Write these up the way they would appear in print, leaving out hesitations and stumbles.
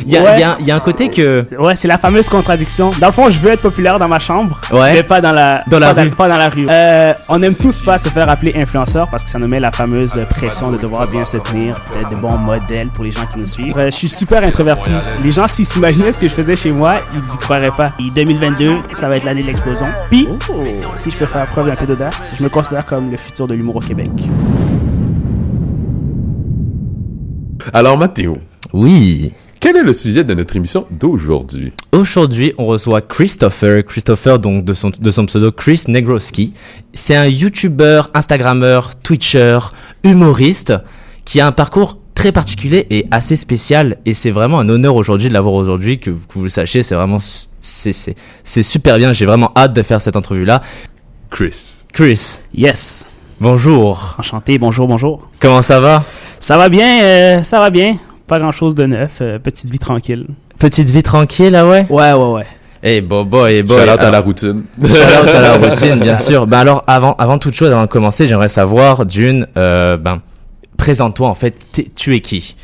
Il y a un côté que... Ouais, c'est la fameuse contradiction. Dans le fond, je veux être populaire dans ma chambre, mais pas dans la rue. Pas dans la rue. On aime tous pas se faire appeler influenceur parce que ça nous met la fameuse pression de devoir bien se tenir, peut-être de bons modèles pour les gens qui nous suivent. Je suis super introverti. Les gens, s'ils s'imaginaient ce que je faisais chez moi, ils n'y croiraient pas. Et 2022, ça va être l'année de l'explosion. Puis, si je peux faire preuve d'un peu d'audace, je me considère comme le futur de l'humour au Québec. Alors Mathéo. Oui. Quel est le sujet de notre émission d'aujourd'hui? Aujourd'hui, on reçoit Christopher, donc de son pseudo Chris Negroski. C'est un YouTuber, Instagrammeur, Twitcher, humoriste qui a un parcours très particulier et assez spécial. Et c'est vraiment un honneur aujourd'hui de l'avoir aujourd'hui, que vous le sachiez. C'est vraiment c'est super bien. J'ai vraiment hâte de faire cette entrevue-là. Chris. Yes. Bonjour. Enchanté, bonjour. Comment ça va? Ça va bien. Pas grand-chose de neuf, petite vie tranquille. Petite vie tranquille, ah ouais? Ouais. Hey, boy. Shout-out à la routine. Shout-out à la routine, bien sûr. Ben alors, avant toute chose, avant de commencer, j'aimerais savoir présente-toi, en fait, tu es qui?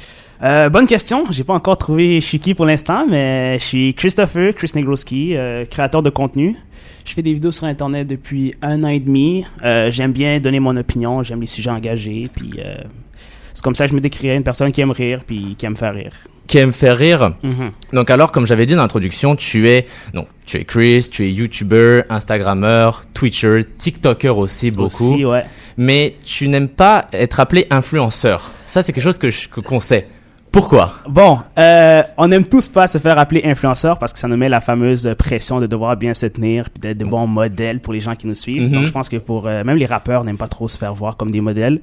Bonne question. J'ai pas encore trouvé je suis qui pour l'instant, mais je suis Chris Negroski, créateur de contenu. Je fais des vidéos sur Internet depuis 1 an et demi. J'aime bien donner mon opinion, j'aime les sujets engagés, puis c'est comme ça que je me décrirais une personne qui aime rire, puis qui aime faire rire. Qui aime faire rire. Mm-hmm. Donc alors, comme j'avais dit dans l'introduction, tu es Chris, tu es YouTuber, Instagrammeur, Twitcher, TikToker aussi beaucoup. Aussi, ouais. Mais tu n'aimes pas être appelé influenceur. Ça, c'est quelque chose qu'on sait. Pourquoi? Bon, on n'aime tous pas se faire appeler influenceur parce que ça nous met la fameuse pression de devoir bien se tenir puis d'être de bons modèles pour les gens qui nous suivent. Donc, je pense que pour même les rappeurs n'aiment pas trop se faire voir comme des modèles.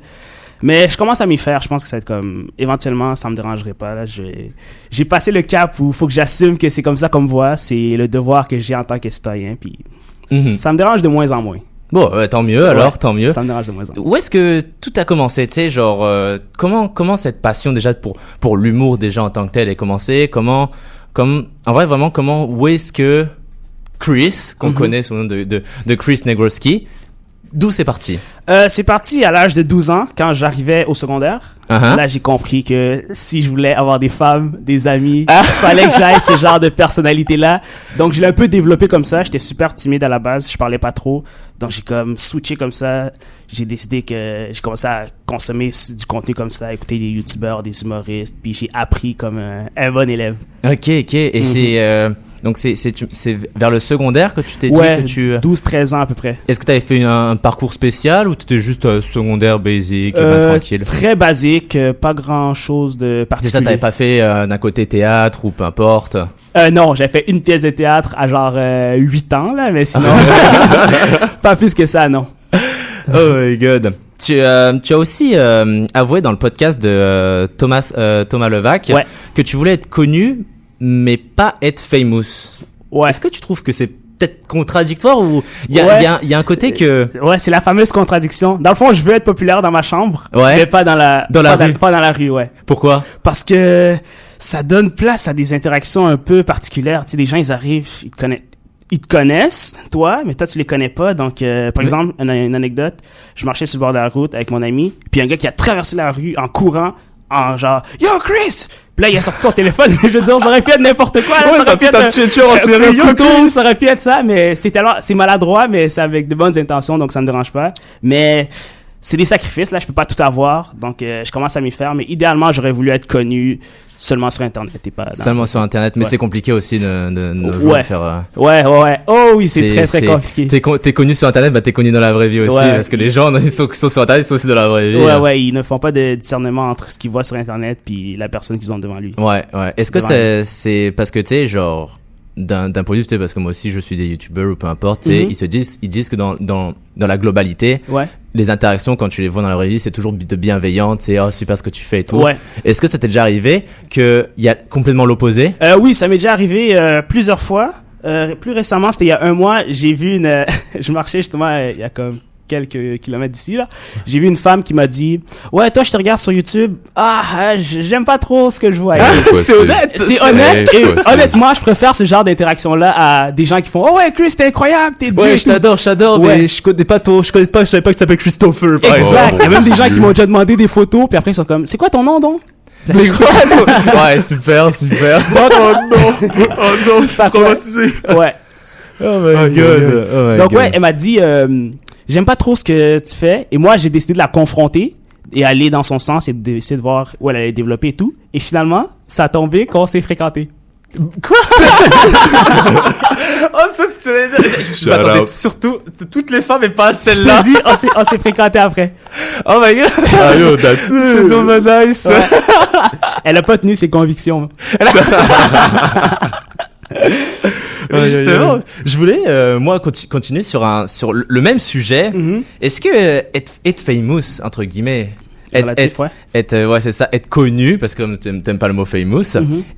Mais je commence à m'y faire. Je pense que ça va être comme... Éventuellement, ça me dérangerait pas. Là, j'ai passé le cap où il faut que j'assume que c'est comme ça qu'on me voit. C'est le devoir que j'ai en tant que citoyen. Puis ça me dérange de moins en moins. Bon, tant mieux alors, tant mieux. Ça me dérange de moins en moins. Où est-ce que tout a commencé? Tu sais, genre, comment cette passion déjà pour l'humour déjà en tant que tel est commencée? En vrai, vraiment, où est-ce que Chris, qu'on connaît sous le nom de Chris Negroski, d'où c'est parti? C'est parti à l'âge de 12 ans, quand j'arrivais au secondaire. Là, j'ai compris que si je voulais avoir des femmes, des amis, fallait que j'aille ce genre de personnalité-là. Donc, je l'ai un peu développé comme ça. J'étais super timide à la base, je parlais pas trop. Donc, j'ai comme switché comme ça. J'ai décidé que j'ai commencé à consommer du contenu comme ça, écouter des youtubeurs, des humoristes. Puis, j'ai appris comme un bon élève. Ok. Et c'est vers le secondaire que tu t'es dit que tu... 12-13 ans à peu près. Est-ce que tu avais fait un parcours spécial ou tu étais juste secondaire, basic, tranquille? Très basique, pas grand-chose de particulier. C'est ça, t'avais pas fait d'un côté théâtre ou peu importe? Non, j'ai fait une pièce de théâtre à genre 8 ans, là, mais sinon, pas plus que ça, non. Oh my god. Tu as aussi avoué dans le podcast de Thomas Levac que tu voulais être connu, mais pas être famous. Ouais. Est-ce que tu trouves que c'est peut-être contradictoire ou il y a un côté que... Ouais, c'est la fameuse contradiction. Dans le fond, je veux être populaire dans ma chambre, mais pas dans la rue, ouais. Pourquoi? Parce que ça donne place à des interactions un peu particulières. Tu sais, les gens, ils arrivent, ils te connaissent, toi, mais toi, tu les connais pas. Donc, par exemple, une anecdote, je marchais sur le bord de la route avec mon ami, puis un gars qui a traversé la rue en courant, en genre « Yo, Chris! » Puis là, il a sorti son téléphone. Je veux dire, ça aurait pu être n'importe quoi. Là, ça aurait pu être un tueur en série. Yo, Chris! Ça aurait pu être ça, mais c'est maladroit, mais c'est avec de bonnes intentions, donc ça me dérange pas. Mais c'est des sacrifices, là, je peux pas tout avoir. Donc, je commence à m'y faire. Mais idéalement, j'aurais voulu être connu seulement sur Internet et pas... Seulement sur Internet, mais c'est compliqué aussi de faire... Ouais. Oh oui, c'est très compliqué. T'es connu sur Internet, t'es connu dans la vraie vie aussi, parce que les gens qui sont sur Internet, ils sont aussi dans la vraie vie. Ouais, ils ne font pas de discernement entre ce qu'ils voient sur Internet puis la personne qu'ils ont devant lui. Ouais. Est-ce que c'est parce que, tu sais, genre... d'un point de vue, tu sais, parce que moi aussi je suis des youtubeurs ou peu importe, ils disent que dans la globalité, les interactions quand tu les vois dans la vraie vie, c'est toujours de bienveillant, tu sais, oh super ce que tu fais et tout. Est-ce que ça t'est déjà arrivé qu'il y a complètement l'opposé? Oui, ça m'est déjà arrivé plusieurs fois. Plus récemment, c'était il y a 1 mois, j'ai vu je marchais justement il y a comme quelques kilomètres d'ici, là. J'ai vu une femme qui m'a dit « Ouais, toi, je te regarde sur YouTube. J'aime pas trop ce que je vois. » C'est honnête! C'est honnête. Et honnêtement, je préfère ce genre d'interaction-là à des gens qui font « Oh ouais, Chris, t'es incroyable, t'es dur. » Ouais, je t'adore, mais je savais pas que tu t'appelles Christopher, par exemple. Exact. Il y a même des gens qui m'ont déjà demandé des photos, puis après, ils sont comme « C'est quoi ton nom, donc? » C'est quoi? Ouais, super, super. Oh non, je suis traumatisé. Ouais. Oh my god. Oh my Donc god. ouais, elle m'a dit, j'aime pas trop ce que tu fais. Et moi, j'ai décidé de la confronter et aller dans son sens et d'essayer de voir où elle allait développer et tout. Et finalement, ça a tombé quand on s'est fréquenté. Quoi? Oh, ça, c'est... Je m'attendais surtout... Toutes les femmes, mais pas Je celle-là. te dis, on s'est fréquenté après. Oh my god. Ah yo, that's C'est it. dommage, nice. Ouais. Elle a pas tenu ses convictions. Justement, je voulais moi continuer sur le même sujet. Est-ce que être famous entre guillemets, Relatif, ouais. ouais, c'est ça, être connu, parce que comme t'aimes pas le mot famous,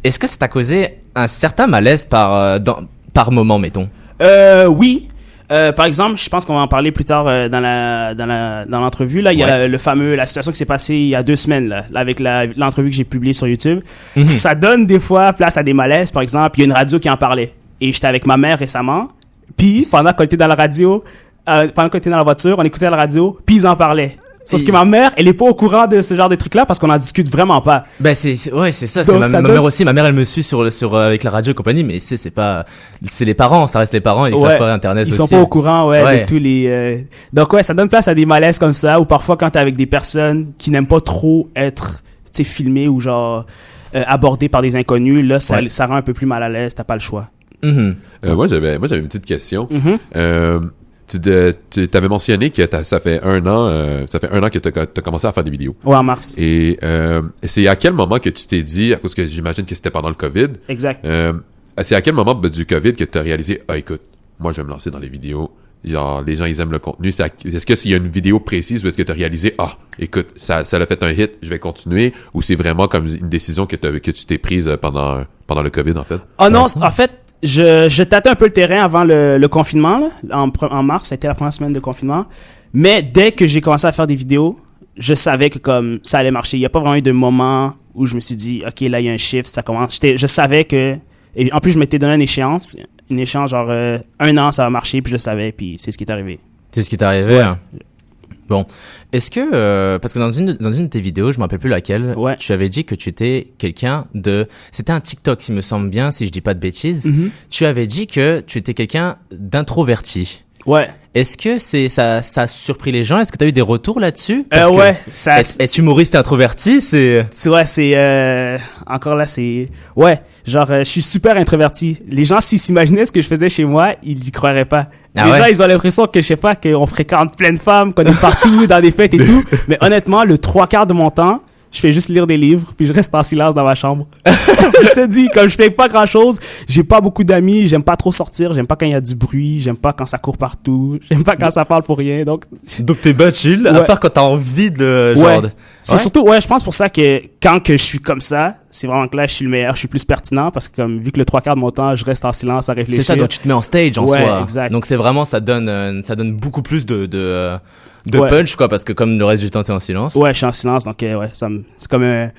est-ce que ça t'a causé un certain malaise par moment, mettons? Oui. Par exemple, je pense qu'on va en parler plus tard dans l'entrevue. Là, il y a la situation qui s'est passée il y a 2 semaines là, avec l'entrevue que j'ai publiée sur YouTube. Ça donne des fois place à des malaises. Par exemple, il y a une radio qui en parlait. Et j'étais avec ma mère récemment. Puis, pendant qu'on était dans la radio, pendant qu'on était dans la voiture, on écoutait la radio, puis ils en parlaient. Sauf que ma mère, elle est pas au courant de ce genre de trucs-là parce qu'on en discute vraiment pas. Ben c'est ça. Donc, C'est ma mère aussi. Ma mère, elle me suit sur avec la radio et compagnie, mais c'est les parents. Ça reste les parents. Ils savent pas Internet Ils aussi. sont pas au courant, de tous les. Donc ça donne place à des malaises comme ça, ou parfois quand t'es avec des personnes qui n'aiment pas trop être, tu sais, filmées ou genre abordées par des inconnus. Là, ça rend un peu plus mal à l'aise. T'as pas le choix. Moi, j'avais une petite question. Tu t'avais mentionné que ça fait un an que t'as commencé à faire des vidéos. Ouais, en mars. Et c'est à quel moment que tu t'es dit, à cause que j'imagine que c'était pendant le COVID. Exact. C'est à quel moment du COVID que t'as réalisé, écoute, moi je vais me lancer dans les vidéos. Genre, les gens, ils aiment le contenu. Est-ce qu'il y a une vidéo précise où est-ce que t'as réalisé, écoute, ça a fait un hit, je vais continuer, ou c'est vraiment comme une décision que tu t'es prise pendant le COVID, en fait? Oh non, en fait, je tâtais un peu le terrain avant le confinement, là, en mars, ça a été la première semaine de confinement. Mais dès que j'ai commencé à faire des vidéos, je savais que comme ça allait marcher. Il n'y a pas vraiment eu de moment où je me suis dit, OK, là, il y a un shift, ça commence. Je savais que... Et en plus, je m'étais donné une échéance genre 1 an, ça va marcher, puis je savais, puis c'est ce qui est arrivé. C'est ce qui t'est arrivé. Ouais. Hein. Bon, est-ce que parce que dans une de tes vidéos, je me rappelle plus laquelle, tu avais dit que tu étais quelqu'un de, c'était un TikTok, s'il me semble bien, si je dis pas de bêtises. Tu avais dit que tu étais quelqu'un d'introverti. Ouais. Est-ce que ça a surpris les gens? Est-ce que tu as eu des retours là-dessus? Ouais, être humoriste et introverti, c'est encore là, c'est... Ouais, genre, je suis super introverti. Les gens, s'ils s'imaginaient ce que je faisais chez moi, ils y croiraient pas. Les gens, ils ont l'impression que, je sais pas, qu'on fréquente plein de femmes, qu'on est partout, dans des fêtes et tout. Mais honnêtement, le 3/4 de mon temps, je fais juste lire des livres, puis je reste en silence dans ma chambre. Je te dis, comme je fais pas grand-chose, j'ai pas beaucoup d'amis, j'aime pas trop sortir, j'aime pas quand il y a du bruit, j'aime pas quand ça court partout, j'aime pas quand ça parle pour rien, donc t'es bien chill, à part quand t'as envie de genre. C'est surtout, je pense pour ça que quand je suis comme ça, c'est vraiment que là, je suis le meilleur, je suis plus pertinent parce que comme vu que le 3/4 de mon temps, je reste en silence à réfléchir. C'est ça, donc tu te mets en stage en soi. Exact. Donc c'est vraiment, ça donne beaucoup plus de punch, quoi, parce que comme le reste du temps t'es en silence. Ouais, je suis en silence, donc c'est comme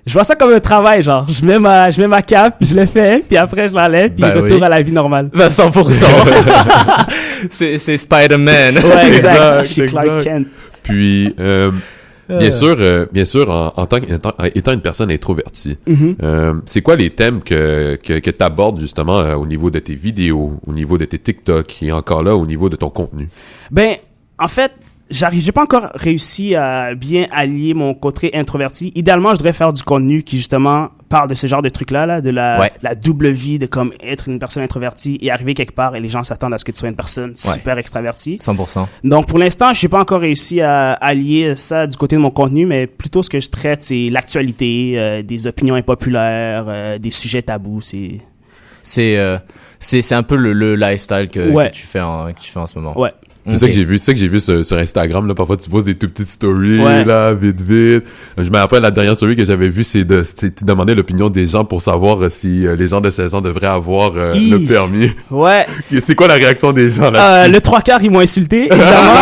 je vois ça comme un travail, genre je mets ma cape, je le fais, puis après je l'enlève, puis retour à la vie normale. 100%. c'est Spider-Man. Ouais, exact. Je suis Clark Kent. Puis bien sûr, en tant étant une personne introvertie, c'est quoi les thèmes que t'abordes justement au niveau de tes vidéos, au niveau de tes TikTok et encore là au niveau de ton contenu? Ben, en fait, j'ai pas encore réussi à bien allier mon côté introverti. Idéalement, je devrais faire du contenu qui justement parle de ce genre de trucs-là, de la double vie, de comme être une personne introvertie et arriver quelque part et les gens s'attendent à ce que tu sois une personne super extravertie. 100%. Donc, pour l'instant, j'ai pas encore réussi à allier ça du côté de mon contenu, mais plutôt ce que je traite, c'est l'actualité, des opinions impopulaires, des sujets tabous, c'est un peu le lifestyle que tu fais en ce moment. Ouais. C'est ça que j'ai vu, sur Instagram, là. Parfois, tu poses des tout petites stories, là, vite. Je me rappelle, la dernière story que j'avais vue, tu demandais l'opinion des gens pour savoir si les gens de 16 ans devraient avoir le permis. Ouais. C'est quoi la réaction des gens, là? Le 3/4, ils m'ont insulté, évidemment.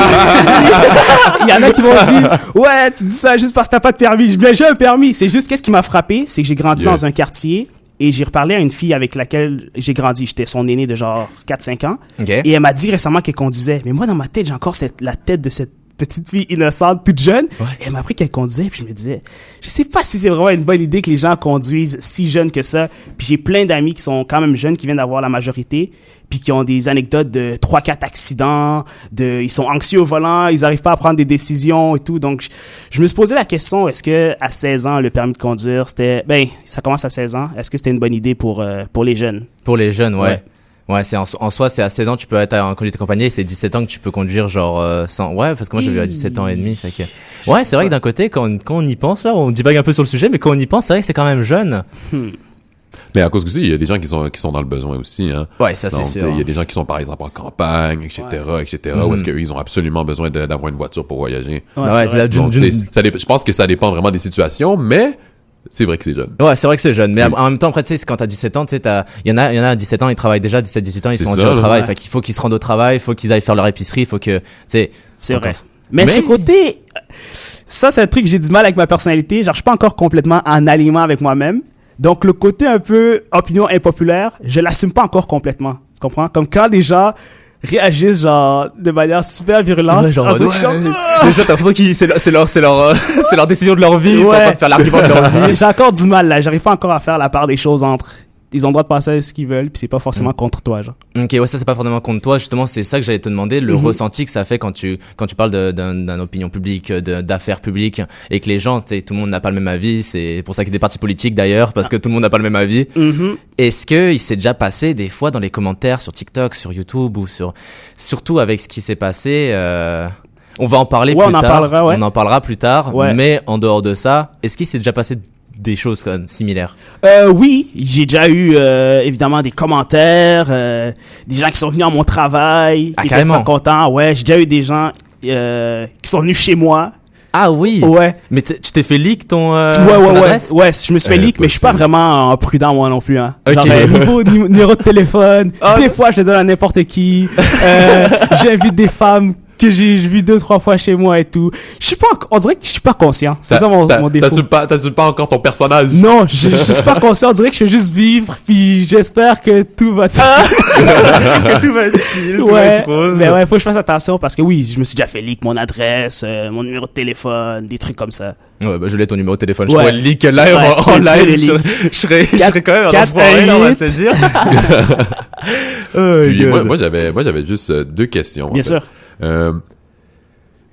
Il y en a qui m'ont dit, ouais, tu dis ça juste parce que t'as pas de permis. J'ai un permis. C'est juste, qu'est-ce qui m'a frappé, c'est que j'ai grandi dans un quartier. Et j'ai reparlé à une fille avec laquelle j'ai grandi. J'étais son aîné de genre 4-5 ans. Okay. Et elle m'a dit récemment qu'elle conduisait. Mais moi, dans ma tête, j'ai encore la tête de cette petite fille innocente, toute jeune. Ouais. Et elle m'a appris qu'elle conduisait, puis je me disais, je sais pas si c'est vraiment une bonne idée que les gens conduisent si jeunes que ça. Puis j'ai plein d'amis qui sont quand même jeunes, qui viennent d'avoir la majorité, puis qui ont des anecdotes de 3-4 accidents, ils sont anxieux au volant, ils arrivent pas à prendre des décisions et tout. Donc, je me suis posé la question, est-ce que à 16 ans, le permis de conduire, ça commence à 16 ans, est-ce que c'était une bonne idée pour les jeunes? Pour les jeunes, ouais. Ouais. Ouais, c'est en soi, c'est à 16 ans, tu peux être en conduite accompagnée, et c'est 17 ans que tu peux conduire, genre, sans, ouais, parce que moi, j'avais à 17 ans et demi, fait que, ouais, c'est vrai que d'un côté, quand on y pense, là, on divague un peu sur le sujet, mais quand on y pense, c'est vrai que c'est quand même jeune. Mais à cause que il y a des gens qui sont dans le besoin aussi, hein. Ouais, ça, c'est Donc, sûr. il y a des gens qui sont, par exemple, en campagne, etc., où est-ce qu'ils ont absolument besoin d'avoir une voiture pour voyager. Ouais, c'est c'est vrai. là, Donc, je pense que ça dépend vraiment des situations, mais c'est vrai que c'est jeune. Ouais, c'est vrai que c'est jeune, mais en même temps, après, tu sais, quand t'as 17 ans, tu sais, il y en a à 17 ans, ils travaillent déjà, 17, 18 ans, ils C'est sont ça, déjà au travail, ouais. fait qu'il faut qu'ils se rendent au travail, il faut qu'ils aillent faire leur épicerie, il faut que, tu sais, C'est vrai. encore. Mais ce côté, ça, c'est un truc que j'ai du mal avec ma personnalité. Genre, je suis pas encore complètement en alignement avec moi-même. Donc, le côté un peu opinion impopulaire, je l'assume pas encore complètement. Tu comprends? Comme quand des gens réagissent, genre, de manière super virulente. Ouais, genre, on dirait que je suis comme, déjà, t'as l'impression que c'est leur décision de leur vie, ils sont en train de faire l'argument de leur vie. J'ai encore du mal, là. J'arrive pas encore à faire la part des choses entre... Ils ont le droit de penser ce qu'ils veulent, puis c'est pas forcément contre toi, genre. Ok, ouais, ça c'est pas forcément contre toi. Justement, c'est ça que j'allais te demander, le ressenti que ça fait quand tu parles d'une opinion publique, d'affaires publiques, et que les gens, tu sais, tout le monde n'a pas le même avis. C'est pour ça qu'il y a des partis politiques d'ailleurs, parce que tout le monde n'a pas le même avis. Est-ce que il s'est déjà passé des fois dans les commentaires sur TikTok, sur YouTube ou surtout avec ce qui s'est passé, on va en parler Ouais, plus on en tard. parlera, ouais. On en parlera plus tard. Ouais. Mais en dehors de ça, est-ce qu'il s'est déjà passé des choses quand même similaires? Oui, j'ai déjà eu évidemment des commentaires, des gens qui sont venus à mon travail, Ah, qui étaient carrément. pas contents. Ouais, j'ai déjà eu des gens qui sont venus chez moi. Ah oui. Ouais. Mais tu t'es fait leak ton Ouais, ton ouais, adresse? ouais. Ouais, je me suis fait leak, mais je suis pas possible. vraiment prudent moi non plus. Hein. Ok. Genre, numéro de téléphone, Ah. des fois je le donne à n'importe qui. J'invite des femmes que j'ai vu 2-3 fois chez moi et tout. Je suis pas, on dirait que je suis pas conscient. C'est ça mon défaut. T'assumes pas encore ton personnage. Non, je suis pas conscient. On dirait que je vais juste vivre, puis j'espère que tout va Que tout va être chill, tout va ouais, être rose. mais ouais, faut que je fasse attention parce que oui, je me suis déjà fait leak mon adresse, mon numéro de téléphone, des trucs comme ça. Ouais, bah je l'ai ton numéro de téléphone. Ouais. Je pourrais le leak live Ouais, tu en peux le live. leak. Je serais quand même un 4, enfoiré, là, on va 8. se dire. Puis God. moi j'avais juste deux questions. en Bien fait. sûr.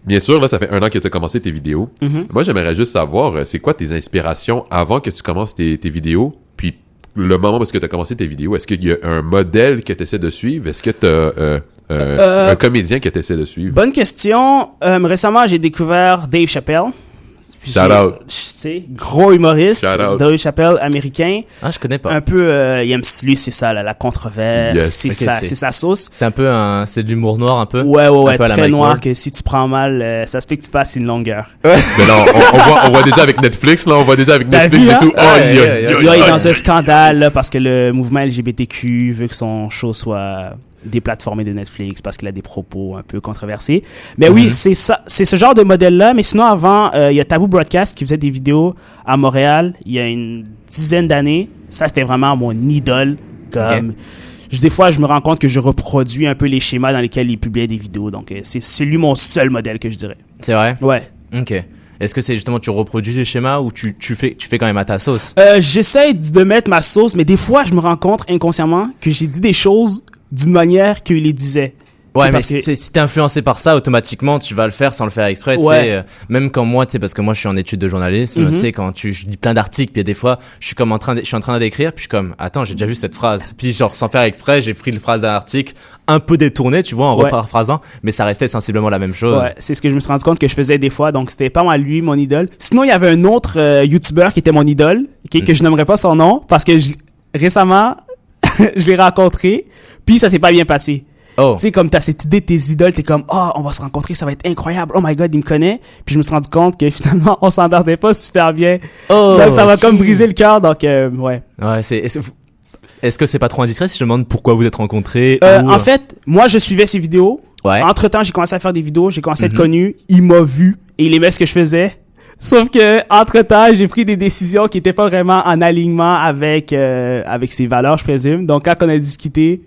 Bien sûr, là, ça fait 1 an que tu as commencé tes vidéos. Moi, j'aimerais juste savoir, c'est quoi tes inspirations avant que tu commences tes vidéos? Puis, le moment où tu as commencé tes vidéos, est-ce qu'il y a un modèle que tu essaies de suivre? Est-ce que tu as un comédien que tu essaies de suivre? Bonne question. Récemment, j'ai découvert Dave Chappelle. Puis Shout out. Tu sais, gros humoriste. Shout out. Dave Chappelle, américain. Ah, je connais pas. Un peu, il aime, lui, c'est ça, la controverse. Yes. C'est Ok, c'est sa sauce. C'est un peu c'est de l'humour noir un peu. Ouais, Un ouais, peu à la très Mike noir Ward. que si tu prends mal, ça se fait que tu passes une longueur. Mais non, on voit déjà avec Netflix, là, on voit déjà avec T'as Netflix vu, et hein? tout. Oh, Ouais, yo, ouais, yo, Il est yo. dans un scandale là, parce que le mouvement LGBTQ veut que son show soit déplatformé de Netflix parce qu'il a des propos un peu controversés. Mais oui, c'est ça, c'est ce genre de modèle-là. Mais sinon, avant, il y a Taboo Broadcast qui faisait des vidéos à Montréal il y a une dizaine d'années. Ça, c'était vraiment mon idole. Comme des fois, je me rends compte que je reproduis un peu les schémas dans lesquels il publiait des vidéos. Donc, c'est lui mon seul modèle que je dirais. C'est vrai? Ouais. Ok. Est-ce que c'est justement tu reproduis les schémas ou tu fais quand même à ta sauce? J'essaie de mettre ma sauce, mais des fois, je me rends compte inconsciemment que j'ai dit des choses d'une manière qu'il les disait. Ouais, mais parce que... si t'es influencé par ça, automatiquement, tu vas le faire sans le faire exprès, tu Ouais. sais. Même quand moi, tu sais, parce que moi, je suis en études de journalisme, tu sais, quand je lis plein d'articles, puis des fois, je suis en train d'écrire, puis je suis comme, attends, j'ai déjà vu cette phrase. Puis genre, sans faire exprès, j'ai pris une phrase d'un article, un peu détournée, tu vois, en Ouais. reparaphrasant, mais ça restait sensiblement la même chose. Ouais, c'est ce que je me suis rendu compte que je faisais des fois, donc c'était pas mal lui, mon idole. Sinon, il y avait un autre YouTuber qui était mon idole, que je nommerai pas son nom, parce que récemment, je l'ai rencontré, puis ça s'est pas bien passé. Oh. Tu sais, comme t'as cette idée de tes idoles, t'es comme, oh, on va se rencontrer, ça va être incroyable, oh my god, il me connaît. Puis je me suis rendu compte que finalement, on s'entendait pas super bien. Oh, Donc ça m'a ok. comme brisé le cœur, donc ouais. Ouais, est-ce que c'est pas trop indiscret si je demande pourquoi vous êtes rencontrés? ou, En fait, moi, je suivais ses vidéos. Ouais. Entre-temps, j'ai commencé à faire des vidéos, j'ai commencé à être connu. Il m'a vu et il aimait ce que je faisais. Sauf que entre-temps, j'ai pris des décisions qui étaient pas vraiment en alignement avec ses valeurs, je présume. Donc quand on a discuté,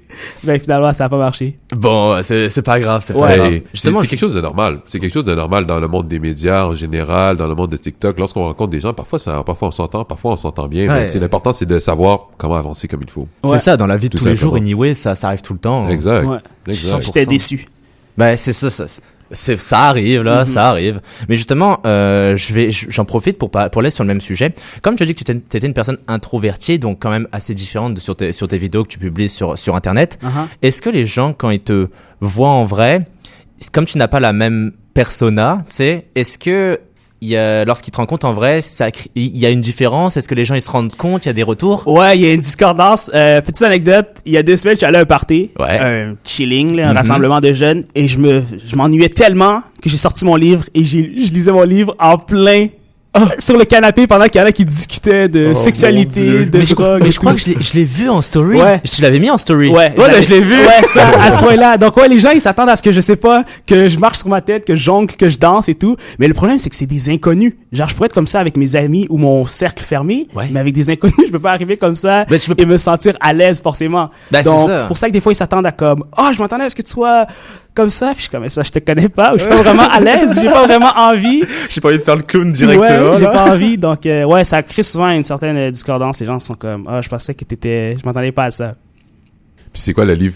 ben finalement ça a pas marché. Bon, c'est pas grave, c'est pas Ouais, grave. c'est Justement, quelque chose de normal. C'est quelque chose de normal dans le monde des médias en général, dans le monde de TikTok. Lorsqu'on rencontre des gens, parfois on s'entend, parfois on s'entend bien. Ouais. Mais, tu sais, l'important c'est de savoir comment avancer comme il faut. c'est Ouais. ça, dans la vie de Tout tous les jours, simplement. anyway, ça arrive tout le temps. Exact. Ouais. Exact. J'étais déçu. Ben, c'est ça, ça arrive, là, ça arrive. Mais justement, j'en profite pour aller sur le même sujet. Comme tu as dit que tu étais une personne introvertie, donc quand même assez différente sur tes vidéos que tu publies sur Internet, est-ce que les gens, quand ils te voient en vrai, comme tu n'as pas la même persona, tu sais, est-ce que lorsqu'ils te rencontrent en vrai, il y a une différence? Est-ce que les gens ils se rendent compte? Il y a des retours? Ouais, il y a une discordance. Petite anecdote, il y a 2 semaines, je suis allé à un party, Ouais. un chilling, là, un rassemblement de jeunes, et je m'ennuyais tellement que j'ai sorti mon livre et je lisais mon livre en plein sur le canapé pendant qu'il y en a qui discutaient de sexualité, de drogue. Mais je crois que je l'ai vu en story. Ouais. Tu l'avais mis en story. Ouais, ben, je l'ai vu. Ouais, ça, à ce point-là. Donc, ouais, les gens, ils s'attendent à ce que, je sais pas, que je marche sur ma tête, que je jongle, que je danse et tout. Mais le problème, c'est que c'est des inconnus. Genre, je pourrais être comme ça avec mes amis ou mon cercle fermé, Ouais. mais avec des inconnus, je peux pas arriver comme ça Ben, tu peux et me sentir à l'aise, forcément. Ben, c'est Donc, ça. c'est pour ça que des fois, ils s'attendent à comme, je m'attendais à ce que tu sois comme ça. Puis je suis comme, je te connais pas, ou je suis pas vraiment à l'aise, j'ai pas vraiment envie. J'ai pas envie de faire le clown Ouais, j'ai pas envie. Donc, ouais, ça crée souvent une certaine discordance. Les gens sont comme, je pensais que je m'attendais pas à ça. Puis c'est quoi le livre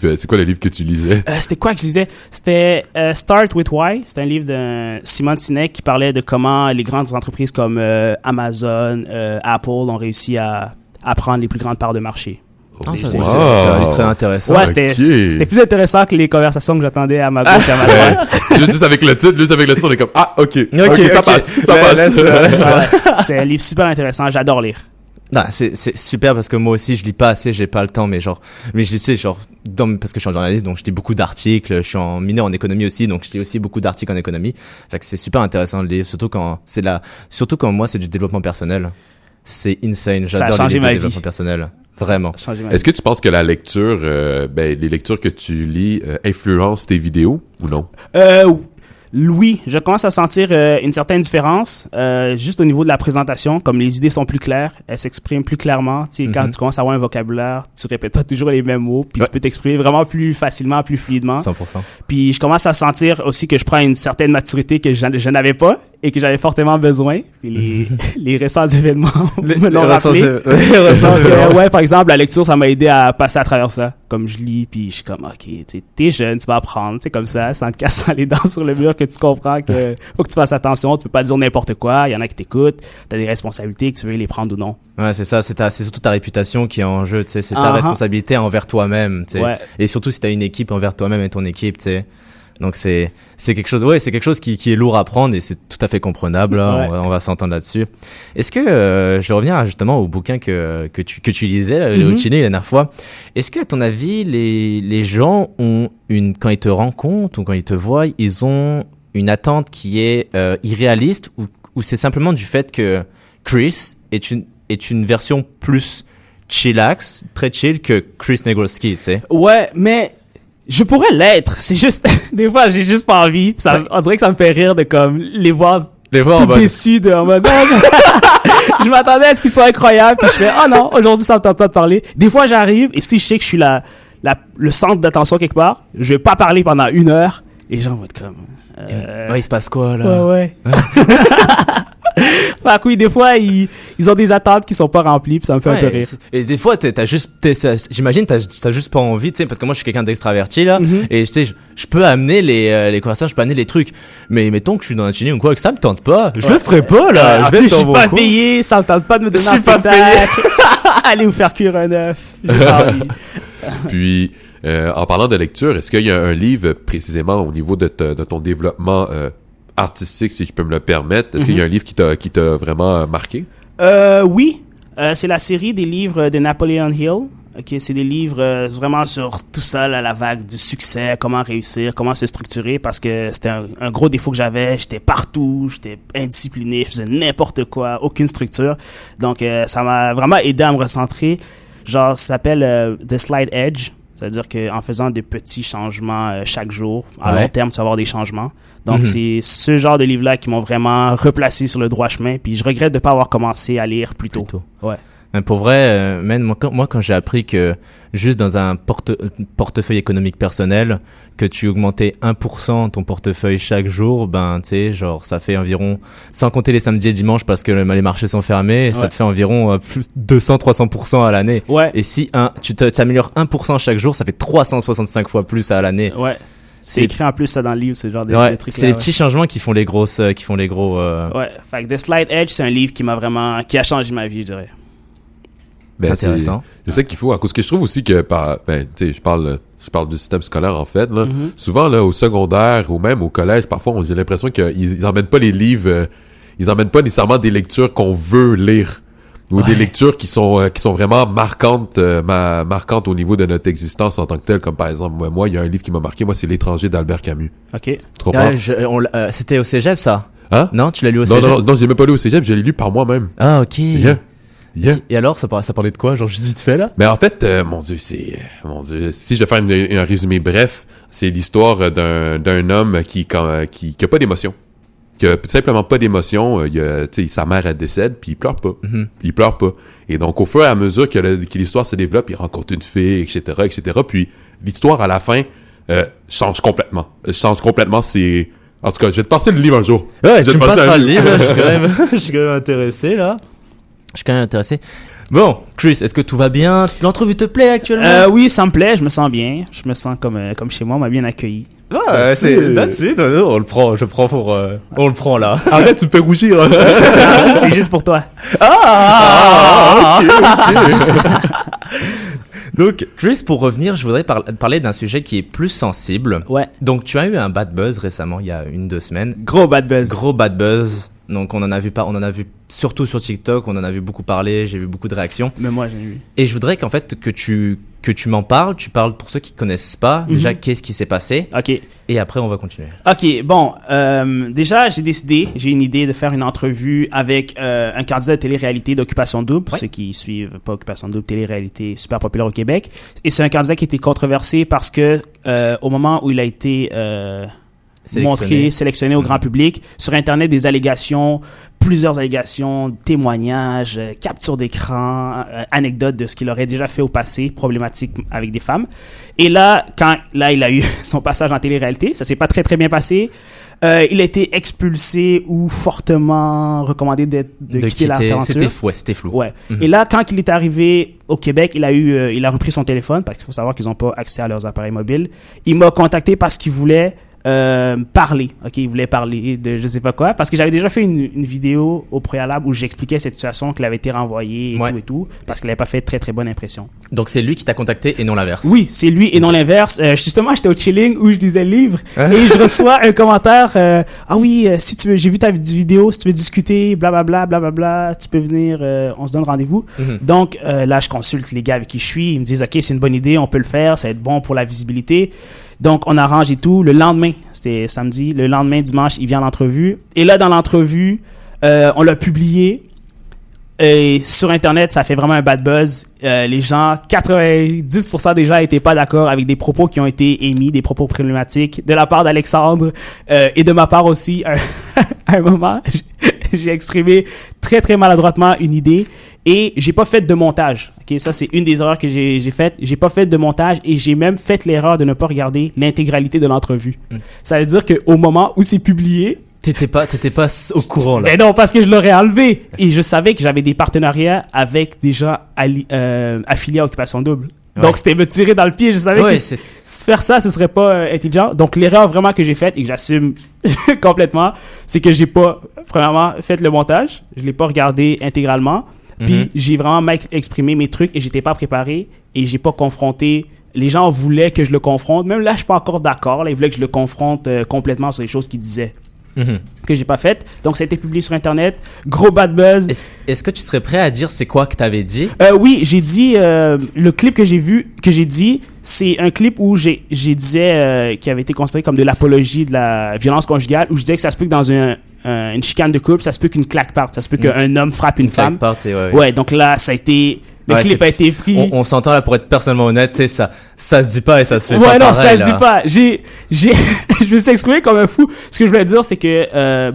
que tu lisais? C'était quoi que je lisais? C'était Start with Why. C'est un livre de Simon Sinek qui parlait de comment les grandes entreprises comme Amazon, Apple ont réussi à prendre les plus grandes parts de marché. Ça C'est- a l'air très intéressant. Ouais, Ok. c'était plus intéressant que les conversations que j'attendais à ma gauche et à ma droite. juste avec le titre, on est comme ok, ça passe, ça Ouais, passe. Ouais, c'est un livre super intéressant. J'adore lire. Non, c'est super parce que moi aussi je lis pas assez, j'ai pas le temps, mais je sais parce que je suis un journaliste, donc je lis beaucoup d'articles, je suis en mineur en économie aussi, donc je lis aussi beaucoup d'articles en économie. Fait que c'est super intéressant de lire, surtout quand moi c'est du développement personnel. C'est insane, Ça a j'adore changé les livres ma de vie. développement personnel. Vraiment. Changer ma vie. Est-ce que tu penses que la lecture, les lectures que tu lis influencent tes vidéos ou non? Oui, je commence à sentir une certaine différence, juste au niveau de la présentation, comme les idées sont plus claires, elles s'expriment plus clairement. Tu sais, quand tu commences à avoir un vocabulaire, tu répètes pas toujours les mêmes mots, puis tu peux t'exprimer vraiment plus facilement, plus fluidement. 100%. Puis je commence à sentir aussi que je prends une certaine maturité que je n'avais pas et que j'avais fortement besoin. Puis les récents événements me l'ont rappelé. Donc, ouais, par exemple, la lecture, ça m'a aidé à passer à travers ça. Comme je lis, puis je suis comme, ok, t'es jeune, tu vas apprendre, tu sais, comme ça, sans te casser les dents sur le mur, que tu comprends que faut que tu fasses attention, tu peux pas dire n'importe quoi, il y en a qui t'écoutent, t'as des responsabilités, que tu veux les prendre ou non. Ouais, c'est ça, c'est surtout ta réputation qui est en jeu, tu sais, c'est ta responsabilité envers toi-même, tu sais. Ouais. Et surtout si t'as une équipe envers toi-même et ton équipe, tu sais. Donc c'est quelque chose qui est lourd à prendre et c'est tout à fait comprenable, là. Ouais. On va s'entendre là-dessus. Est-ce que je reviens justement au bouquin que tu lisais là, au Chili la dernière fois. Est-ce que à ton avis les gens ont quand ils te rencontrent ou quand ils te voient, ils ont une attente qui est irréaliste ou c'est simplement du fait que Chris est une version plus chillax, très chill que Chris Negroski, tu sais? Ouais, mais je pourrais l'être. C'est juste, des fois, j'ai juste pas envie. Puis on dirait que ça me fait rire de comme les voir en tout mode déçus en mode je m'attendais à ce qu'ils soient incroyables. Puis je fais, oh non, aujourd'hui, ça me tente pas de parler. Des fois, j'arrive et si je sais que je suis le centre d'attention quelque part, je vais pas parler pendant 1 heure. Et les gens vont être comme. Ouais, il se passe quoi là? Ouais. Fait que oui, des fois, ils ont des attentes qui sont pas remplies, puis ça me fait un peu rire. Et des fois, j'imagine, t'as juste pas envie, tu sais, parce que moi, je suis quelqu'un d'extraverti, là, et tu sais, je peux amener les conversations, je peux amener les trucs, mais mettons que je suis dans un chili ou quoi, que ça me tente pas, je le ferai pas, là, je suis pas payé, ça me tente pas de me donner un spectacle. Allez vous faire cuire un œuf. J'ai pas envie. Puis, en parlant de lecture, est-ce qu'il y a un livre précisément au niveau de ton développement artistique, si je peux me le permettre? Est-ce qu'il y a un livre qui t'a vraiment marqué? Oui. C'est la série des livres de Napoleon Hill. Okay, c'est des livres vraiment sur tout ça, là, la vague du succès, comment réussir, comment se structurer, parce que c'était un gros défaut que j'avais. J'étais partout, j'étais indiscipliné, je faisais n'importe quoi, aucune structure. Donc, ça m'a vraiment aidé à me recentrer. Genre, ça s'appelle The Slight Edge. C'est-à-dire qu'en faisant des petits changements chaque jour, à Ouais. long terme, tu vas avoir des changements. Donc, c'est ce genre de livres-là qui m'ont vraiment replacé sur le droit chemin. Puis, je regrette de ne pas avoir commencé à lire plus tôt. Ouais. Mais pour vrai, man, moi, quand j'ai appris que juste dans un portefeuille économique personnel, que tu augmentais 1% ton portefeuille chaque jour, ben, tu sais, genre, ça fait environ, sans compter les samedis et dimanches parce que les marchés sont fermés, ça te fait environ plus 200-300% à l'année. Ouais. Et si tu t'améliores 1% chaque jour, ça fait 365 fois plus à l'année. Ouais. C'est écrit en plus ça dans le livre, ce genre de trucs. C'est les petits changements qui font les gros. Ouais. Fait que The Slight Edge, c'est un livre qui a changé ma vie, je dirais. Ben, c'est intéressant. C'est ça qu'il faut. À cause que je trouve aussi que, je parle du système scolaire, en fait, là. Souvent, là, au secondaire ou même au collège, parfois, j'ai l'impression qu'ils emmènent pas les livres, ils emmènent pas nécessairement des lectures qu'on veut lire. Ou des lectures qui sont vraiment marquantes au niveau de notre existence en tant que telle. Comme par exemple, moi, il y a un livre qui m'a marqué, moi, c'est L'Étranger d'Albert Camus. OK. Tu comprends? C'était au cégep, ça? Hein? Non, tu l'as lu au cégep? Non, je l'ai même pas lu au cégep, je l'ai lu par moi-même. Ah, ok. Yeah. Et alors, ça parlait de quoi? Genre, juste vite fait, là? Mais en fait, mon Dieu, si je vais faire un résumé bref, c'est l'histoire d'un homme qui a pas d'émotion. Qui a simplement pas d'émotion. Sa mère, elle décède, puis il pleure pas. Il pleure pas. Et donc, au fur et à mesure que l'histoire se développe, il rencontre une fille, etc., puis l'histoire, à la fin, change complètement. C'est... En tout cas, je vais te passer le livre un jour. Ouais, tu me passeras le livre, je suis quand même intéressé, là. Bon, Chris, est-ce que tout va bien? L'entrevue te plaît actuellement? Oui, ça me plaît, je me sens bien. Je me sens comme chez moi, on m'a bien accueilli. Ouais, that's it, on le prend, on le prend là. Arrête, tu me fais rougir. Ça, c'est juste pour toi. Donc, Chris, pour revenir, je voudrais parler d'un sujet qui est plus sensible. Ouais. Donc, tu as eu un bad buzz récemment, il y a 1-2 semaines. Gros bad buzz. Donc, on en a vu surtout sur TikTok, on en a vu beaucoup parler, j'ai vu beaucoup de réactions. Mais moi, j'ai vu. Et je voudrais qu'en fait, que tu m'en parles, tu parles pour ceux qui connaissent pas, déjà, qu'est-ce qui s'est passé. OK. Et après, on va continuer. OK, bon, déjà, j'ai une idée de faire une entrevue avec un candidat de télé-réalité d'Occupation Double, pour ceux qui suivent pas Occupation Double, télé-réalité super populaire au Québec. Et c'est un candidat qui a été controversé parce que au moment où il a été sélectionné au grand public, sur Internet, plusieurs allégations, témoignages, captures d'écran, anecdotes de ce qu'il aurait déjà fait au passé, problématiques avec des femmes. Et là, il a eu son passage en télé-réalité, ça s'est pas très très bien passé. Il a été expulsé ou fortement recommandé de quitter l'aventure. C'était flou. Ouais. Et là, quand il est arrivé au Québec, il a repris son téléphone parce qu'il faut savoir qu'ils n'ont pas accès à leurs appareils mobiles. Il m'a contacté parce qu'il voulait parler. OK, il voulait parler de je sais pas quoi parce que j'avais déjà fait une vidéo au préalable où j'expliquais cette situation, qu'il avait été renvoyé et tout parce qu'il n'avait pas fait très très bonne impression. Donc c'est lui qui t'a contacté et non l'inverse. Oui, c'est lui et non l'inverse. Justement, j'étais au chilling où je lisais le livre et je reçois un commentaire ah oui, si tu veux, j'ai vu ta vidéo, si tu veux discuter, blablabla, tu peux venir, on se donne rendez-vous. Donc là, je consulte les gars avec qui je suis, ils me disent OK, c'est une bonne idée, on peut le faire, ça va être bon pour la visibilité. Donc, on arrange et tout. Le lendemain, c'était samedi. Le lendemain, dimanche, il vient à l'entrevue. Et là, dans l'entrevue, on l'a publié. Et sur Internet, ça fait vraiment un bad buzz. Les gens, 90% des gens n'étaient pas d'accord avec des propos qui ont été émis, des propos problématiques de la part d'Alexandre et de ma part aussi. À un moment, j'ai exprimé très, très maladroitement une idée. Et j'ai pas fait de montage. OK, ça c'est une des erreurs que j'ai faites. J'ai pas fait de montage et j'ai même fait l'erreur de ne pas regarder l'intégralité de l'entrevue. Ça veut dire qu'au moment où c'est publié, t'étais pas au courant là. Mais non, parce que je l'aurais enlevé et je savais que j'avais des partenariats avec des gens affiliés à Occupation Double. Ouais. Donc c'était me tirer dans le pied. Je savais que faire ça, ce serait pas intelligent. Donc l'erreur vraiment que j'ai faite et que j'assume complètement, c'est que j'ai pas premièrement fait le montage. Je l'ai pas regardé intégralement. Puis j'ai vraiment mal exprimé mes trucs et j'étais pas préparé et j'ai pas confronté. Les gens voulaient que je le confronte. Même là, je suis pas encore d'accord. Là, ils voulaient que je le confronte complètement sur les choses qu'ils disaient. Que j'ai pas faites. Donc ça a été publié sur Internet. Gros bad buzz. Est-ce que tu serais prêt à dire c'est quoi que t'avais dit? Oui, j'ai dit le clip que j'ai dit, c'est un clip où j'ai disais qui avait été considéré comme de l'apologie de la violence conjugale, où je disais que ça se peut que dans une chicane de couple, ça se peut qu'une claque parte, ça se peut qu'un homme frappe une femme. Parte, ouais, donc là, ça a été Le Ouais, clip a été pris. On s'entend là, pour être personnellement honnête, tu sais, ça se dit pas et ça se fait pas Ouais, non, pareil, ça se là. dit pas. Je me suis exprimé comme un fou. Ce que je voulais dire, c'est que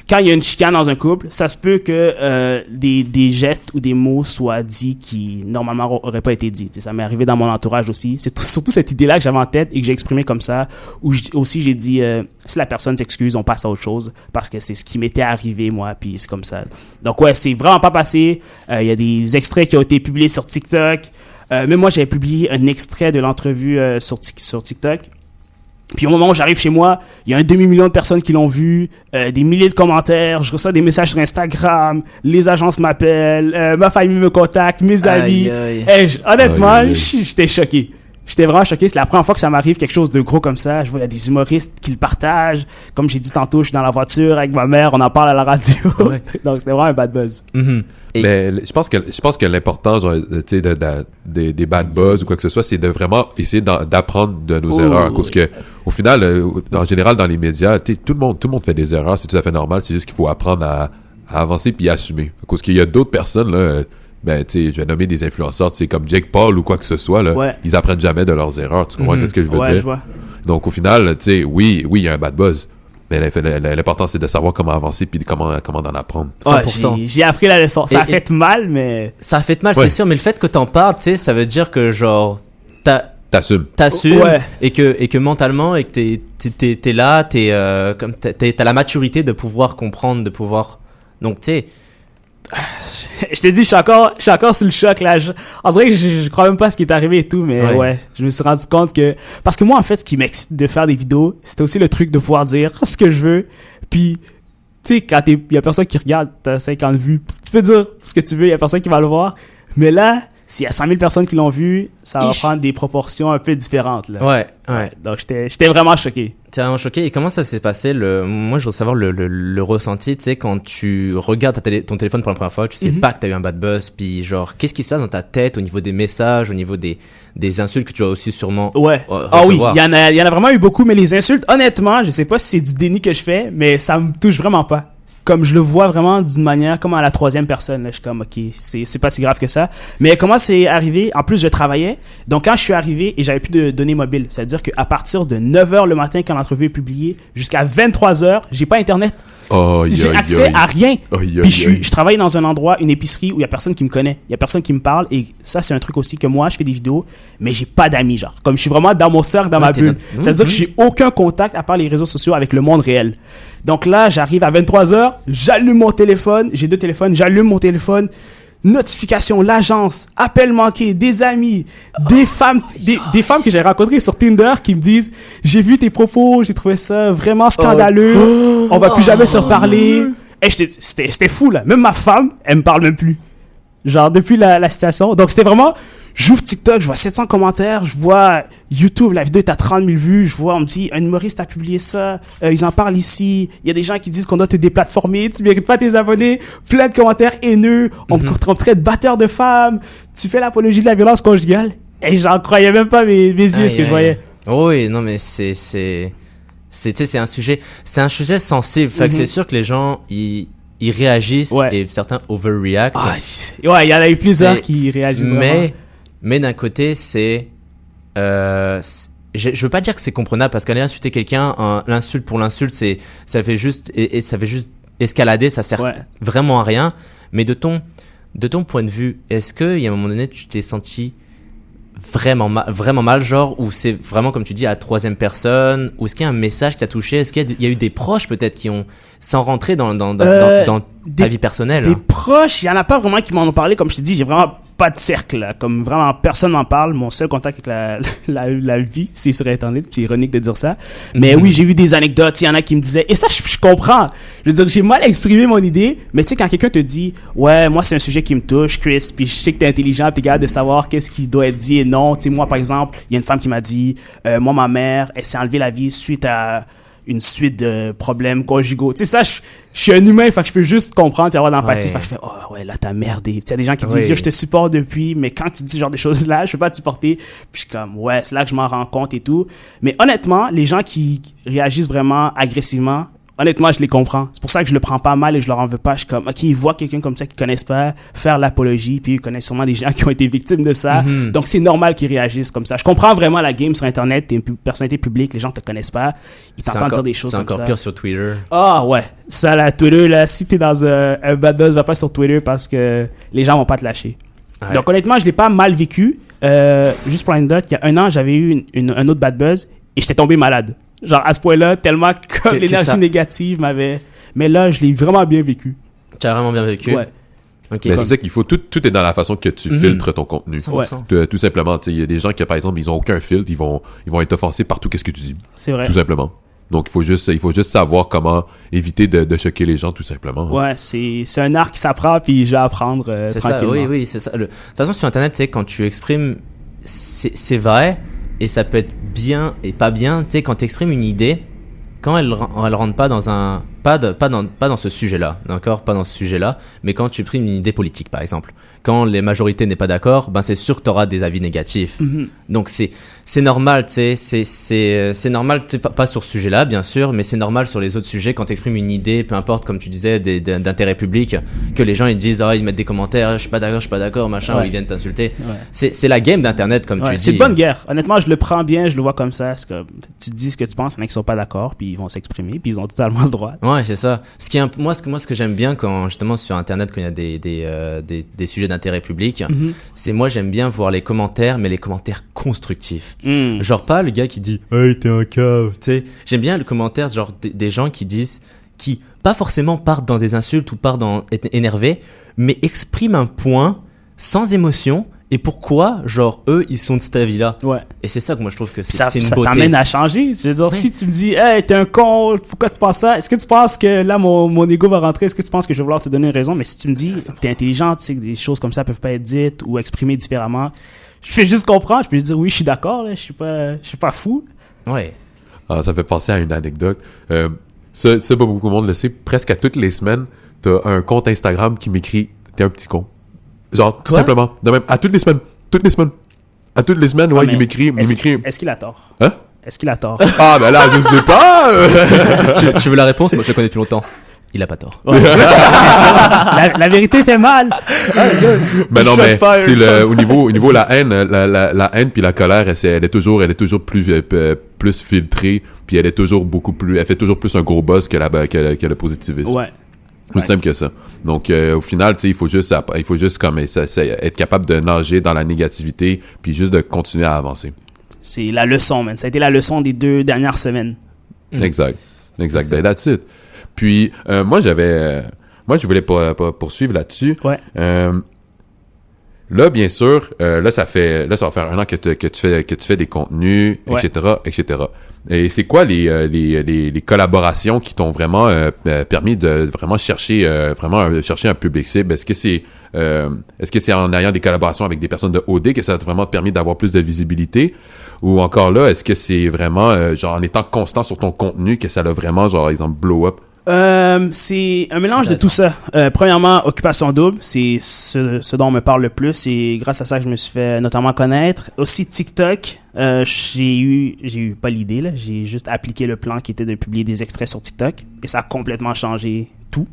quand il y a une chicane dans un couple, ça se peut que des gestes ou des mots soient dits qui normalement auraient pas été dits. Tu sais, ça m'est arrivé dans mon entourage aussi. C'est surtout cette idée-là que j'avais en tête et que j'ai exprimé comme ça. Où aussi j'ai dit, si la personne s'excuse, on passe à autre chose parce que c'est ce qui m'était arrivé moi, puis c'est comme ça. Donc ouais, c'est vraiment pas passé. Il y a des extraits qui ont été publiés sur TikTok. Même moi, j'avais publié un extrait de l'entrevue sur TikTok. Puis au moment où j'arrive chez moi, il y a 2 million de personnes qui l'ont vu, des milliers de commentaires, je reçois des messages sur Instagram, les agences m'appellent, ma famille me contacte, mes amis. Honnêtement, j'étais choqué. J'étais vraiment choqué. C'est la première fois que ça m'arrive quelque chose de gros comme ça. Je vois, il y a des humoristes qui le partagent. Comme j'ai dit tantôt, je suis dans la voiture avec ma mère, on en parle à la radio. Ouais. Donc, c'était vraiment un bad buzz. Mm-hmm. Mais je pense que l'important, genre, tu sais, des bad buzz ou quoi que ce soit, c'est de vraiment essayer d'apprendre de nos erreurs. Parce que, au final, en général, dans les médias, tout le monde fait des erreurs. C'est tout à fait normal. C'est juste qu'il faut apprendre à avancer puis assumer. Parce qu'il y a d'autres personnes, là, ben, tu sais, je vais nommer des influenceurs, tu sais, comme Jake Paul ou quoi que ce soit, là. Ouais. Ils apprennent jamais de leurs erreurs. Tu comprends ce que je veux dire? Je vois. Donc, au final, tu sais, oui, il y a un bad buzz. Mais l'important, c'est de savoir comment avancer puis comment en apprendre. 100%. Ouais, j'ai appris la leçon. Ça a fait mal, mais... Ça a fait mal, c'est sûr, mais le fait que t'en parles, tu sais, ça veut dire que, genre, t'assumes ouais. et que mentalement, et que t'es là, t'as la maturité de pouvoir comprendre, de pouvoir... Donc, tu sais... Je te dis, je suis encore sous le choc, là. En vrai, je crois même pas à ce qui est arrivé et tout, mais ouais, je me suis rendu compte que... Parce que moi, en fait, ce qui m'excite de faire des vidéos, c'était aussi le truc de pouvoir dire ce que je veux. Puis, tu sais, quand il y a personne qui regarde, t'as 50 vues, tu peux dire ce que tu veux, il y a personne qui va le voir. Mais là, s'il y a 100 000 personnes qui l'ont vu, ça va prendre des proportions un peu différentes, là. Ouais. Donc, j'étais vraiment choqué. T'es vraiment choqué. Et comment ça s'est passé? Moi, je veux savoir le ressenti, tu sais, quand tu regardes ton téléphone pour la première fois, tu sais pas que t'as eu un bad buzz, puis genre, qu'est-ce qui se passe dans ta tête au niveau des messages, au niveau des insultes que tu as aussi sûrement recevoir. Ah oui, il y en a vraiment eu beaucoup, mais les insultes, honnêtement, je sais pas si c'est du déni que je fais, mais ça me touche vraiment pas. Comme je le vois vraiment d'une manière comme à la troisième personne, là, je suis comme ok, c'est pas si grave que ça. Mais comment c'est arrivé? En plus, je travaillais, donc quand je suis arrivé et j'avais plus de données mobiles, c'est à dire qu'à partir de 9h le matin quand l'entrevue est publiée jusqu'à 23h, j'ai pas internet. J'ai accès à rien. Puis je travaille dans un endroit, une épicerie où il y a personne qui me connaît, il y a personne qui me parle, et ça c'est un truc aussi que moi je fais des vidéos, mais j'ai pas d'amis, genre comme je suis vraiment dans mon cercle, dans ma bulle. Ça veut dire que j'ai aucun contact à part les réseaux sociaux avec le monde réel. Donc là, j'arrive à 23h, j'allume mon téléphone, j'ai 2 téléphones, j'allume mon téléphone, notification, l'agence, appel manqué, des amis, des femmes que j'ai rencontrées sur Tinder qui me disent « J'ai vu tes propos, j'ai trouvé ça vraiment scandaleux, on va plus jamais se reparler. » Et c'était fou, là. Même ma femme, elle me parle même plus. Genre, depuis la situation. Donc, c'était vraiment... J'ouvre TikTok, je vois 700 commentaires, je vois YouTube, la vidéo est à 30 000 vues, je vois, on me dit, un humoriste a publié ça, ils en parlent ici, il y a des gens qui disent qu'on doit te déplatformer, tu mérites pas tes abonnés, plein de commentaires haineux, on me traite de batteur de femmes, tu fais l'apologie de la violence conjugale, et j'en croyais même pas mes yeux, ce que je voyais. Oui, non, mais c'est un sujet sensible, fait que c'est sûr que les gens, ils réagissent et certains overreact. Ouais, il y en a eu plusieurs qui réagissent vraiment. Mais d'un côté, je veux pas dire que c'est comprenable parce qu'aller insulter quelqu'un, l'insulte pour l'insulte, ça fait juste escalader, ça sert vraiment à rien. Mais de ton point de vue, est-ce qu'il y a un moment donné, tu t'es senti vraiment mal, genre, ou c'est vraiment, comme tu dis, à la troisième personne, ou est-ce qu'il y a un message qui t'a touché? Est-ce qu'il y a eu des proches, peut-être, qui ont, sans rentrer dans ta vie personnelle? Des proches, il y en a pas vraiment qui m'en ont parlé, comme je t'ai dit, j'ai vraiment pas de cercle, là. Comme vraiment personne m'en parle. Mon seul contact avec la vie, c'est sur Internet, puis c'est ironique de dire ça. Mais oui, j'ai vu des anecdotes, il y en a qui me disaient, et ça, je comprends. Je veux dire, j'ai mal exprimé mon idée, mais tu sais, quand quelqu'un te dit, ouais, moi, c'est un sujet qui me touche, Chris, puis je sais que t'es intelligent, puis t'es capable de savoir qu'est-ce qui doit être dit et non. Tu sais, moi, par exemple, il y a une femme qui m'a dit, moi, ma mère, elle s'est enlevée la vie suite à une suite de problèmes conjugaux. Tu sais, ça, je suis un humain, fait que je peux juste comprendre et avoir d'empathie. Fait que je fais, oh ouais, là, t'as merdé. Tu sais, il y a des gens qui disent, je te supporte depuis, mais quand tu dis ce genre de choses-là, je peux pas te supporter. Puis je suis comme, ouais, c'est là que je m'en rends compte et tout. Mais honnêtement, les gens qui réagissent vraiment agressivement, honnêtement, je les comprends. C'est pour ça que je le prends pas mal et je leur en veux pas. Je suis comme, OK, ils voient quelqu'un comme ça qu'ils connaissent pas faire l'apologie, puis ils connaissent sûrement des gens qui ont été victimes de ça. Donc, c'est normal qu'ils réagissent comme ça. Je comprends vraiment la game sur Internet. T'es une personnalité publique, les gens te connaissent pas. Ils t'entendent dire des choses comme ça. C'est encore pire sur Twitter. Ah, ouais. Ça, là, Twitter, là, si t'es dans un bad buzz, va pas sur Twitter parce que les gens vont pas te lâcher. Ouais. Donc, honnêtement, je l'ai pas mal vécu. Juste pour l'anecdote, il y a 1 an, j'avais eu un autre bad buzz et j'étais tombé malade. Genre, à ce point-là, tellement comme l'énergie négative m'avait... Mais là, je l'ai vraiment bien vécu. Tu as vraiment bien vécu? Ouais. Ok. Mais c'est ça qu'il faut, tout est dans la façon que tu filtres ton contenu. 100%. Ouais. Tout simplement, il y a des gens qui, par exemple, ils ont aucun filtre, ils vont être offensés par tout ce que tu dis. C'est vrai. Tout simplement. Donc, il faut juste savoir comment éviter de choquer les gens, tout simplement. Ouais, c'est un art qui s'apprend, puis je vais apprendre c'est tranquillement. Ça, oui, c'est ça. De toute façon, sur Internet, tu sais, quand tu exprimes, c'est vrai, et ça peut être bien et pas bien. Tu sais, quand tu exprimes une idée, quand elle rentre pas dans un... Pas dans ce sujet-là, d'accord? Pas dans ce sujet-là, mais quand tu exprimes une idée politique, par exemple. Quand les majorités n'est pas d'accord, ben c'est sûr que tu auras des avis négatifs. Donc c'est normal, tu sais, c'est normal, tu sais, pas sur ce sujet-là, bien sûr, mais c'est normal sur les autres sujets, quand tu exprimes une idée, peu importe, comme tu disais, d'intérêt public, que les gens ils disent, ils mettent des commentaires, je suis pas d'accord, machin, ou ils viennent t'insulter. Ouais. C'est la game d'Internet, comme tu dis. C'est une bonne guerre. Honnêtement, je le prends bien, je le vois comme ça. C'est comme, tu te dis ce que tu penses, il y en a qui sont pas d'accord, puis ils vont s'exprimer, puis ils ont totalement le droit. Ouais, c'est ça. Moi, ce que j'aime bien quand, justement, sur Internet, quand il y a des sujets d'intérêt public, c'est moi, j'aime bien voir les commentaires, mais les commentaires constructifs. Genre pas le gars qui dit « Hey, t'es un cave », tu sais. J'aime bien le commentaire, genre des gens qui disent, qui pas forcément partent dans des insultes ou partent dans être énervés, mais expriment un point sans émotion. Et pourquoi, genre, eux, ils sont de cet avis-là. Ouais. Et c'est ça que moi, je trouve que c'est une beauté. Ça t'amène à changer. Je veux dire, si tu me dis, hey, t'es un con, pourquoi tu penses ça? Est-ce que tu penses que là, mon ego va rentrer? Est-ce que tu penses que je vais vouloir te donner une raison? Mais si tu me dis, t'es intelligent, tu sais que des choses comme ça peuvent pas être dites ou exprimées différemment, je fais juste comprendre. Je peux juste dire, oui, je suis d'accord, là, je suis pas fou. Ouais. Ah, ça fait penser à une anecdote. Ça, pas beaucoup de monde le sait. Presque à toutes les semaines, t'as un compte Instagram qui m'écrit, t'es un petit con. Genre, tout simplement. De même, à toutes les semaines, ouais, il m'écrit. Est-ce qu'il a tort? Hein? Est-ce qu'il a tort? Ah, ben là, je sais pas! Tu veux la réponse? Moi, je le connais depuis longtemps. Il a pas tort. Ouais. la vérité fait mal. Mais non, mais, tu sais, au niveau la haine, la haine puis la colère, elle est toujours plus filtrée, puis elle fait toujours plus un gros buzz que le positivisme. Ouais. Plus simple que ça. Donc, au final, tu sais, il faut juste comme être capable de nager dans la négativité, puis juste de continuer à avancer. C'est la leçon, man. Ça a été la leçon des 2 dernières semaines. Exact. Ben, that's it. Puis, moi, je voulais poursuivre là-dessus. Ouais. Là, bien sûr, ça va faire 1 an que tu fais des contenus, ouais. etc. Et c'est quoi les collaborations qui t'ont vraiment permis de vraiment chercher un public cible? Est-ce que c'est en ayant des collaborations avec des personnes de OD que ça t'a vraiment permis d'avoir plus de visibilité? Ou encore là, est-ce que c'est vraiment genre en étant constant sur ton contenu que ça l'a vraiment, genre, exemple, blow up? C'est un mélange de tout ça. Premièrement, Occupation Double, c'est ce dont on me parle le plus. C'est grâce à ça que je me suis fait notamment connaître. Aussi TikTok, j'ai eu pas l'idée là, j'ai juste appliqué le plan qui était de publier des extraits sur TikTok et ça a complètement changé tout.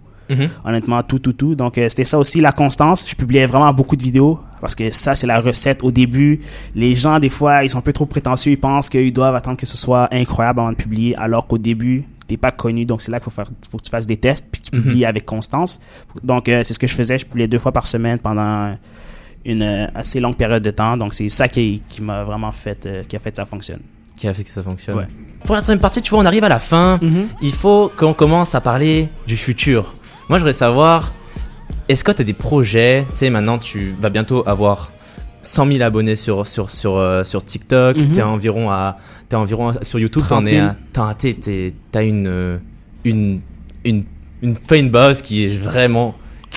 Honnêtement, tout. Donc, c'était ça aussi, la constance. Je publiais vraiment beaucoup de vidéos parce que ça, c'est la recette. Au début, les gens, des fois, ils sont un peu trop prétentieux. Ils pensent qu'ils doivent attendre que ce soit incroyable avant de publier, alors qu'au début, t'es pas connu. Donc, c'est là qu'il faut que tu fasses des tests puis tu publies avec constance. Donc, c'est ce que je faisais. Je publiais 2 fois par semaine pendant une assez longue période de temps. Donc, c'est ça qui m'a vraiment fait, qui a fait que ça fonctionne. Qui a fait que ça fonctionne. Ouais. Pour la 3e partie, tu vois, on arrive à la fin. Il faut qu'on commence à parler du futur. Moi, je voudrais savoir, est-ce que tu as des projets? Tu sais, maintenant, tu vas bientôt avoir 100 000 abonnés sur TikTok. T'es environ sur YouTube, t'as une fanbase qui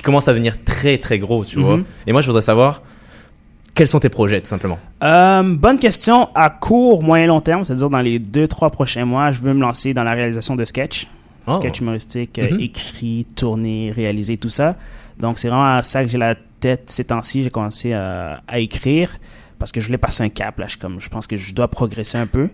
commence à devenir très, très gros, tu vois. Et moi, je voudrais savoir, quels sont tes projets, tout simplement? Bonne question. À court, moyen, long terme, c'est-à-dire dans les 2-3 prochains mois, je veux me lancer dans la réalisation de sketchs. Sketch humoristique, écrit, tourné, réalisé, tout ça. Donc, c'est vraiment à ça que j'ai la tête ces temps-ci. J'ai commencé à écrire. parce que je voulais passer un cap. Là, je pense que je dois progresser un peu.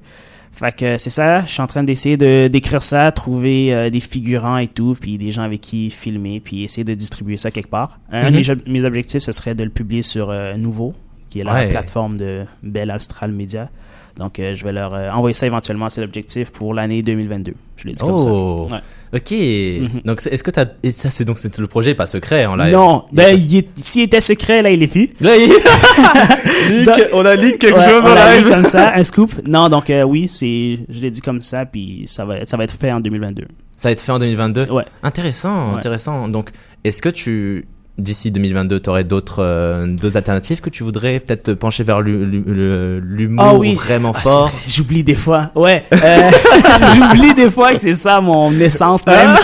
Fait que c'est ça, je suis en train d'essayer d'écrire ça, trouver des figurants et tout, puis des gens avec qui filmer, puis essayer de distribuer ça quelque part. Un de mes objectifs, ce serait de le publier sur Nouveau, qui est la plateforme de Bell Astral Media. Donc, je vais leur envoyer ça éventuellement. C'est l'objectif pour l'année 2022. Je l'ai dit comme ça. Ouais. Ok. Donc, est-ce que et ça, c'est le projet, pas secret en live? Non. S'il était secret, là, il est plus. Là, on a leak quelque chose en live. Comme ça, un scoop. Non, donc oui, je l'ai dit comme ça, puis ça va être fait en 2022. Ça va être fait en 2022? Ouais. Intéressant. Donc, est-ce que d'ici 2022, tu aurais d'autres alternatives que tu voudrais peut-être te pencher vers l'humour vraiment fort? J'oublie des fois. Ouais. J'oublie des fois que c'est ça mon essence même.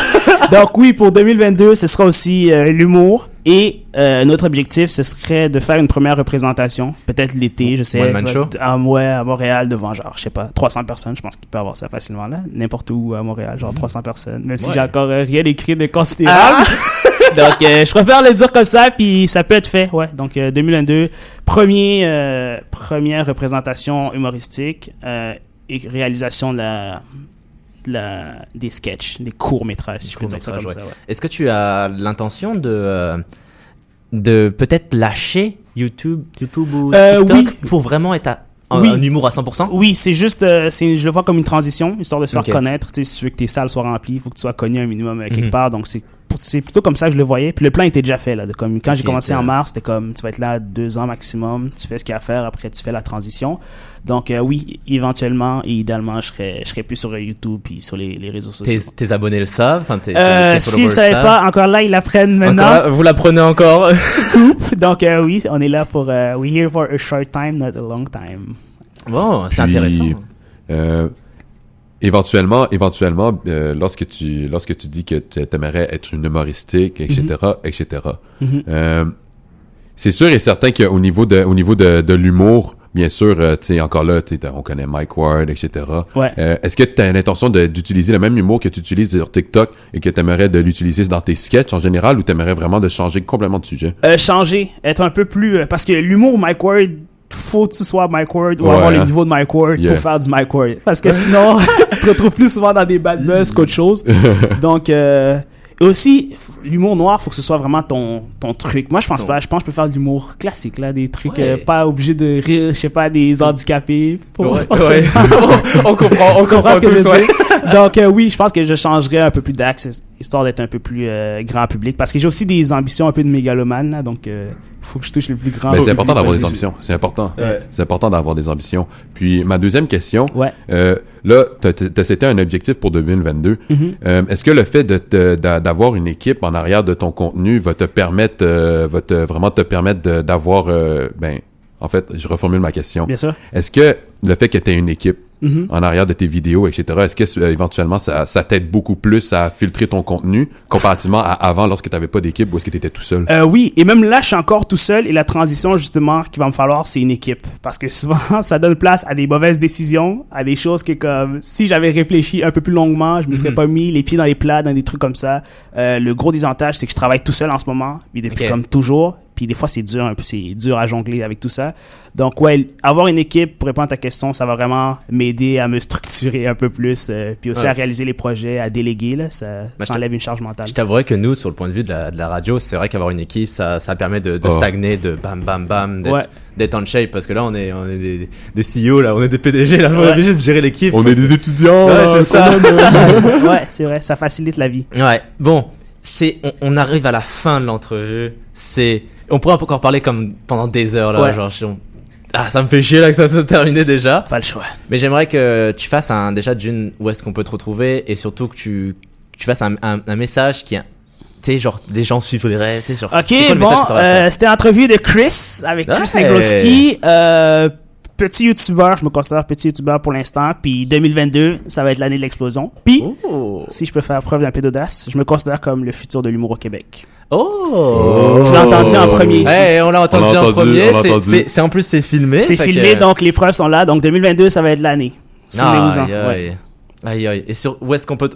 Donc oui, pour 2022, ce sera aussi l'humour. Et notre objectif, ce serait de faire une première représentation, peut-être l'été, je sais. One man show? À Montréal, devant genre, je sais pas, 300 personnes. Je pense qu'il peut avoir ça facilement là. N'importe où à Montréal, genre 300 personnes. Même si j'ai encore rien écrit de considérable. Donc, je préfère le dire comme ça, puis ça peut être fait, ouais. Donc, 2022, première représentation humoristique et réalisation des sketchs, des courts-métrages, si je peux dire ça comme ça, ouais. Est-ce que tu as l'intention de peut-être lâcher YouTube ou TikTok pour vraiment être un humour à 100%? Oui, c'est juste, je le vois comme une transition, histoire de se faire connaître. Tu sais, si tu veux que tes salles soient remplies, il faut que tu sois connu un minimum quelque part. Donc, c'est plutôt comme ça que je le voyais. Puis le plan était déjà fait. Là, comme quand j'ai commencé en mars, c'était comme, tu vas être là 2 ans maximum, tu fais ce qu'il y a à faire, après tu fais la transition. Donc, oui, éventuellement et idéalement, je serais plus sur YouTube puis sur les réseaux sociaux. Tes abonnés le savent? S'ils ne savaient pas, encore là, ils l'apprennent maintenant. Vous l'apprenez encore? Scoop! Donc, oui, on est là pour... we're here for a short time, not a long time. Bon, c'est intéressant. Éventuellement, lorsque tu dis que tu aimerais être une humoristique, etc., c'est sûr et certain qu'au niveau de l'humour, bien sûr, tu sais, encore là, on connaît Mike Ward, etc. Ouais. Est-ce que tu as l'intention d'utiliser le même humour que tu utilises sur TikTok et que tu aimerais de l'utiliser dans tes sketchs en général, ou tu aimerais vraiment de changer complètement de sujet? Changer, être un peu plus... parce que l'humour Mike Ward, faut que tu sois Mike Ward ou avoir le niveau de Mike Ward pour faire du Mike Ward. Parce que sinon, tu te retrouves plus souvent dans des bad buzz qu'autre chose. Donc, et aussi, l'humour noir, faut que ce soit vraiment ton truc. Moi, je pense pas. Je pense que je peux faire de l'humour classique, là, des trucs pas obligés de rire, je sais pas, des handicapés. On comprend ce que je veux dire. Donc, oui, je pense que je changerais un peu plus d'axe, histoire d'être un peu plus grand public. Parce que j'ai aussi des ambitions un peu de mégalomane, là, donc faut que je touche le plus grand. Mais c'est important d'avoir des ambitions. C'est important. Ouais. C'est important d'avoir des ambitions. Puis, ma deuxième question, là, c'était un objectif pour 2022. Est-ce que le fait d'avoir une équipe en arrière de ton contenu va te permettre, vraiment te permettre d'avoir, en fait, je reformule ma question. Bien sûr. Est-ce que le fait que tu aies une équipe en arrière de tes vidéos, etc., est-ce que éventuellement ça t'aide beaucoup plus à filtrer ton contenu comparativement à avant lorsque tu n'avais pas d'équipe, ou est-ce que tu étais tout seul? Oui, et même là, je suis encore tout seul, et la transition, justement, qu'il va me falloir, c'est une équipe. Parce que souvent, ça donne place à des mauvaises décisions, à des choses que, comme, si j'avais réfléchi un peu plus longuement, je me serais pas mis les pieds dans les plats, dans des trucs comme ça. Le gros désavantage, c'est que je travaille tout seul en ce moment, puis depuis comme toujours. Puis des fois, c'est dur à jongler avec tout ça. Donc, ouais, avoir une équipe, pour répondre à ta question, ça va vraiment m'aider à me structurer un peu plus, puis aussi à réaliser les projets, à déléguer, là, ça enlève une charge mentale. Je t'avouerais que nous, sur le point de vue de la radio, c'est vrai qu'avoir une équipe, ça permet de stagner, de bam, bam, bam, d'être en shape, parce que là, on est des CEO, là, on est des PDG, là, on est obligé de gérer l'équipe. On est des étudiants. Ouais, c'est ça. Ouais, c'est vrai, ça facilite la vie. Ouais, bon, on arrive à la fin de l'entrevue, on pourrait encore parler comme pendant des heures là, genre ça me fait chier là que ça se termine déjà. Pas le choix. Mais j'aimerais que tu fasses déjà où est-ce qu'on peut te retrouver, et surtout que tu fasses un message qui, tu sais, genre les gens suivraient, tu sais, genre. Ok, bon, c'était l'entrevue de Chris avec Chris Negroski. Petit youtubeur, je me considère petit youtubeur pour l'instant, puis 2022, ça va être l'année de l'explosion. Puis, si je peux faire preuve d'un peu d'audace, je me considère comme le futur de l'humour au Québec. Tu l'as entendu en premier ici. Ouais, on l'a entendu en premier. C'est en plus, c'est filmé. C'est filmé, donc les preuves sont là. Donc 2022, ça va être l'année. Souvenez-vous-en. Aïe, aïe. Et où est-ce qu'on peut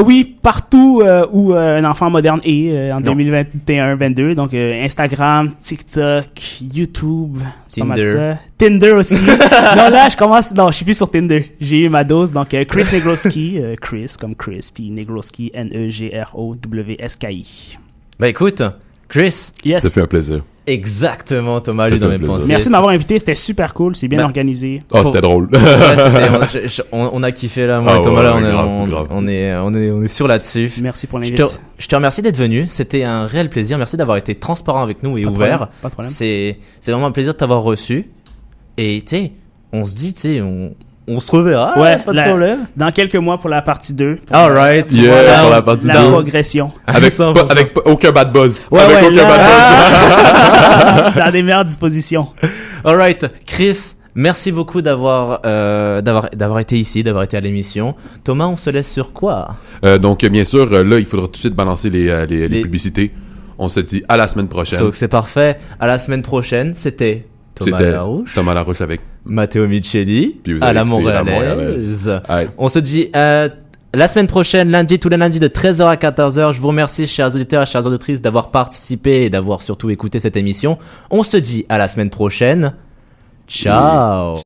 Oui, partout où un enfant moderne est en 2021-22. Donc, Instagram, TikTok, YouTube, c'est pas mal ça. Tinder aussi. Non, là, je suis plus sur Tinder. J'ai eu ma dose. Donc, Chris Negroski, Chris comme Chris, puis Negroski, Negrowski. Bah écoute, Chris. Yes. Ça fait un plaisir. Exactement, Thomas, lui dans mes pensées. Merci de m'avoir invité, c'était super cool, c'est bien organisé. Oh, c'était drôle. Ouais, on a kiffé là, moi et Thomas, là, on est sûr là-dessus. Merci pour l'invitation. Je te remercie d'être venu, c'était un réel plaisir, merci d'avoir été transparent avec nous et ouvert. Pas de problème. C'est vraiment un plaisir de t'avoir reçu. Et tu sais, on se dit, tu sais, on se reverra, ouais, pas de problème. Dans quelques mois pour la partie 2. Alright. Yeah, pour la partie 2. La progression. Avec aucun bad buzz. Ouais, avec aucun bad buzz. Dans des meilleures dispositions. Alright. Chris, merci beaucoup d'avoir été ici, d'avoir été à l'émission. Thomas, on se laisse sur quoi? Donc, bien sûr, là, il faudra tout de suite balancer les publicités. On se dit à la semaine prochaine. Donc, c'est parfait. À la semaine prochaine, c'était Thomas Larouche avec Matteo Micheli à la Montréalaise. On se dit la semaine prochaine, tous les lundis de 13h à 14h. Je vous remercie, chers auditeurs et chères auditrices, d'avoir participé et d'avoir surtout écouté cette émission. On se dit à la semaine prochaine. Ciao.